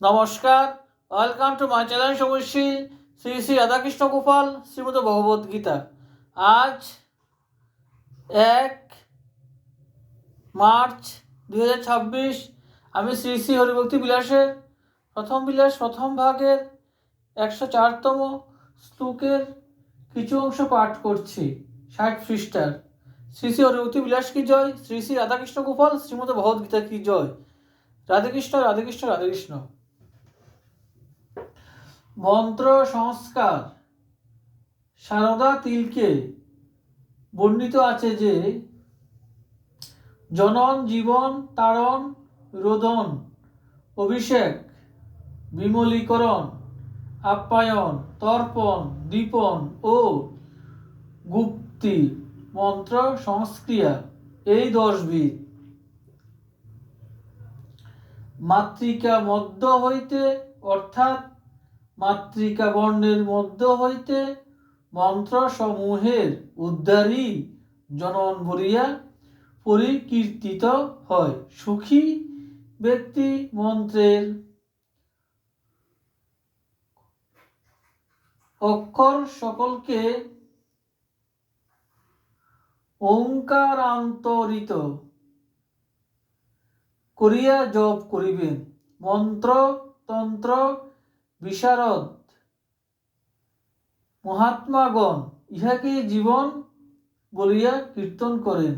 নমস্কার, welcome to my channel সমরশীল শ্রী শ্রী রাধাকৃষ্ণ গোপাল শ্রীমদ ভগবদ গীতা। আজ 1 মার্চ 2026 আমি শ্রী শ্রী হরিভক্তি বিলাসের প্রথম ভাগের 104তম শ্লোকের কিছু অংশ পাঠ করছি। 60 পৃষ্ঠার। শ্রী শ্রী হরিভক্তি বিলাস কি জয়, শ্রী শ্রী রাধাকৃষ্ণ গোপাল শ্রীমদ ভগবদ গীতা কি জয়। রাধেকৃষ্ণ রাধেকৃষ্ণ রাধেকৃষ্ণ। মন্ত্র সংস্কার সারদা তিলকে বর্ণিত আছে যে জনন জীবন তারণ রোদন অভিষেক বিমলীকরণ আপ্যায়ন তর্পণ দীপন ও গুপ্তি মন্ত্র সংস্ক্রিয়া এই 10 বিধ। মাতৃকা মধ্য হইতে অর্থাৎ মাতৃকা বর্ণের মধ্য হইতে মন্ত্র সমূহের উদ্ধারী জনন বলিয়া পরিকীর্তিত হয়। সুখী ব্যক্তি মন্ত্রের অক্ষর সকলকে ওঙ্কারান্তরিত করিয়া জপ করিবেন। মন্ত্র তন্ত্র বিশারদ মহাত্মাগণ ইহাকে জীবন বলিয়া কীর্তন করেন।